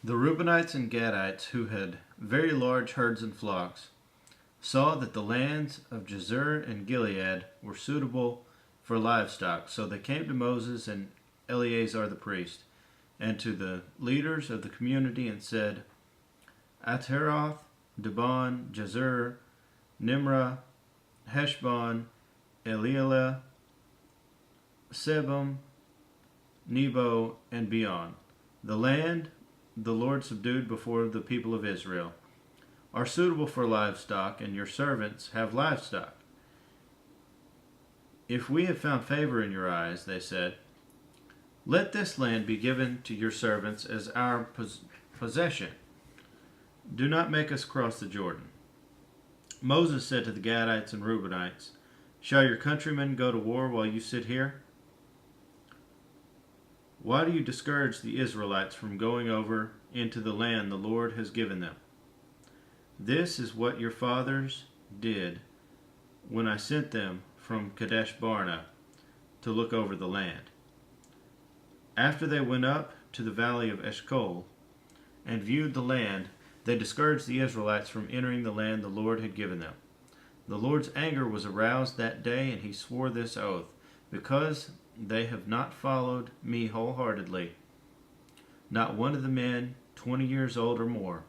The Reubenites and Gadites, who had very large herds and flocks, saw that the lands of Jazer and Gilead were suitable for livestock. So they came to Moses and Eleazar the priest, and to the leaders of the community, and said, Ataroth, Dibon, Jazer, Nimrah, Heshbon, Eliela, Sebum, Nebo, and beyond, the land the Lord subdued before the people of Israel, are suitable for livestock, and your servants have livestock. If we have found favor in your eyes, they said, let this land be given to your servants as our possession. Do not make us cross the Jordan. Moses said to the Gadites and Reubenites, shall your countrymen go to war while you sit here? Why do you discourage the Israelites from going over into the land the Lord has given them? This is what your fathers did when I sent them from Kadesh Barnea to look over the land. After they went up to the valley of Eshcol and viewed the land, they discouraged the Israelites from entering the land the Lord had given them. The Lord's anger was aroused that day, and he swore this oath, because they have not followed me wholeheartedly. Not one of the men 20 years old or more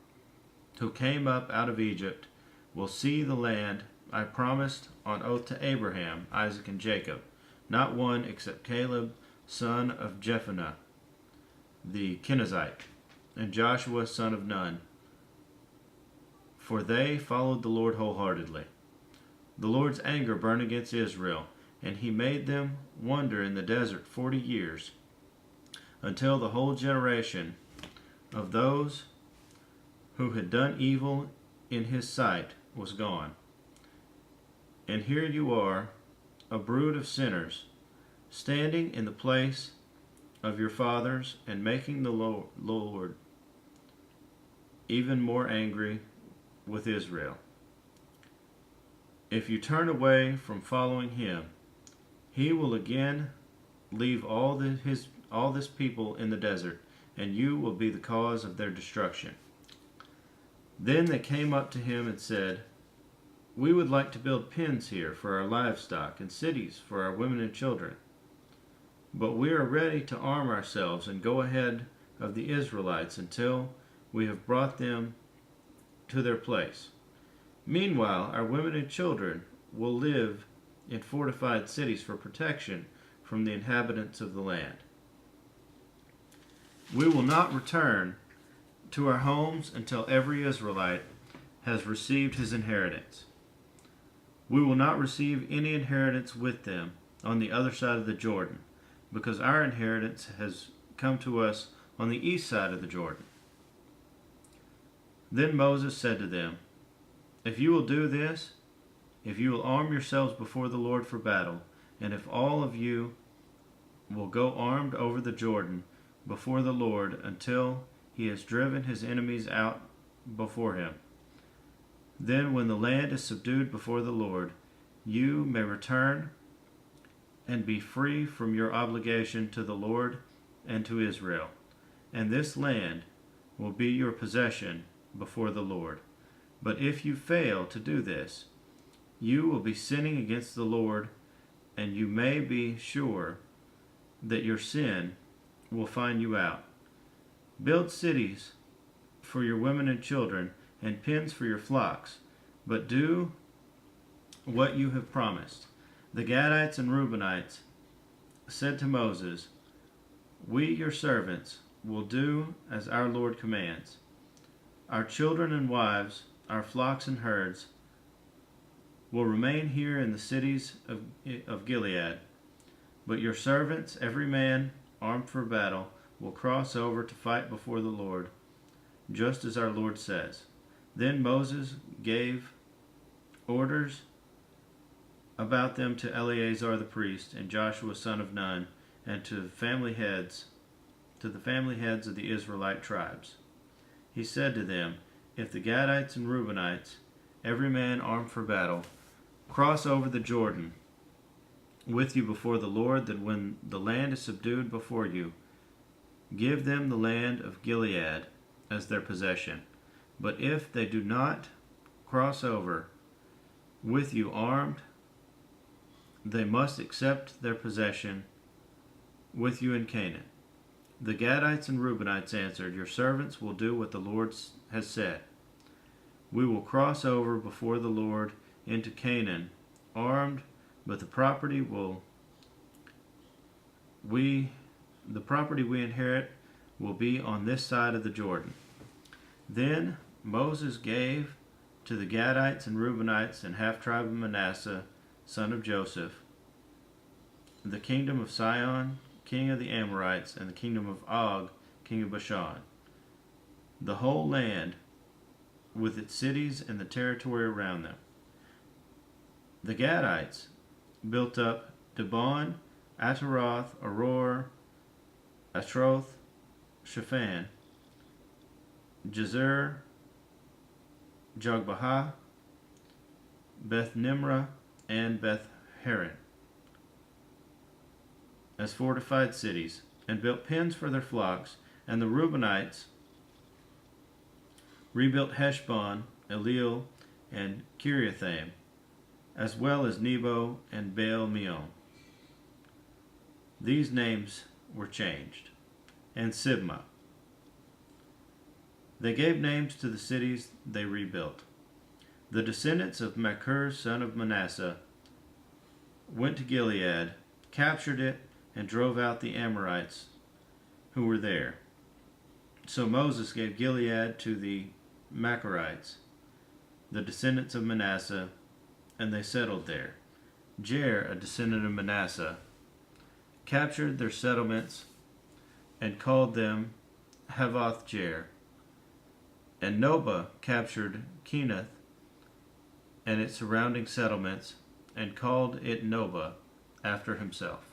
who came up out of Egypt will see the land I promised on oath to Abraham, Isaac, and Jacob. Not one except Caleb, son of Jephunneh, the Kenizzite, and Joshua, son of Nun, for they followed the Lord wholeheartedly. The Lord's anger burned against Israel, and he made them wander in the desert 40 years, until the whole generation of those who had done evil in his sight was gone. And here you are, a brood of sinners, standing in the place of your fathers and making the Lord even more angry with Israel. If you turn away from following him, he will again leave all this people in the desert, and you will be the cause of their destruction. Then they came up to him and said, we would like to build pens here for our livestock and cities for our women and children. But we are ready to arm ourselves and go ahead of the Israelites until we have brought them to their place. Meanwhile, our women and children will live in fortified cities for protection from the inhabitants of the land. We will not return to our homes until every Israelite has received his inheritance. We will not receive any inheritance with them on the other side of the Jordan, because our inheritance has come to us on the east side of the Jordan. Then Moses said to them, if you will do this, if you will arm yourselves before the Lord for battle, and if all of you will go armed over the Jordan before the Lord until he has driven his enemies out before him, then when the land is subdued before the Lord, you may return and be free from your obligation to the Lord and to Israel, and this land will be your possession before the Lord. But if you fail to do this, you will be sinning against the Lord, and you may be sure that your sin will find you out. Build cities for your women and children, and pens for your flocks, but do what you have promised. The Gadites and Reubenites said to Moses, we, your servants, will do as our Lord commands. Our children and wives, our flocks and herds, will remain here in the cities of Gilead, but your servants, every man armed for battle, will cross over to fight before the Lord, just as our Lord says. Then Moses gave orders about them to Eleazar the priest and Joshua son of Nun, and to the family heads of the Israelite tribes. He said to them, if the Gadites and Reubenites, every man armed for battle, cross over the Jordan with you before the Lord, then when the land is subdued before you, give them the land of Gilead as their possession. But if they do not cross over with you armed, they must accept their possession with you in Canaan. The Gadites and Reubenites answered, Your servants will do what the Lord has said. We will cross over before the Lord into Canaan, armed, but the property we inherit will be on this side of the Jordan. Then Moses gave to the Gadites and Reubenites and half-tribe of Manasseh, son of Joseph, the kingdom of Sihon, king of the Amorites, and the kingdom of Og, king of Bashan, the whole land with its cities and the territory around them. The Gadites built up Dibon, Ataroth, Aror, Atroth, Shaphan, Jazer, Jogbehah, Beth Nimrah, and Beth Haran as fortified cities, and built pens for their flocks. And the Reubenites rebuilt Heshbon, Eliel, and Kiriathaim, as well as Nebo and Baal Meon. These names were changed. And Sibmah. They gave names to the cities they rebuilt. The descendants of Machir, son of Manasseh, went to Gilead, captured it, and drove out the Amorites who were there. So Moses gave Gilead to the Machirites, the descendants of Manasseh, and they settled there. Jair, a descendant of Manasseh, captured their settlements and called them Havoth Jair. And Nobah captured Kenath and its surrounding settlements and called it Nobah after himself.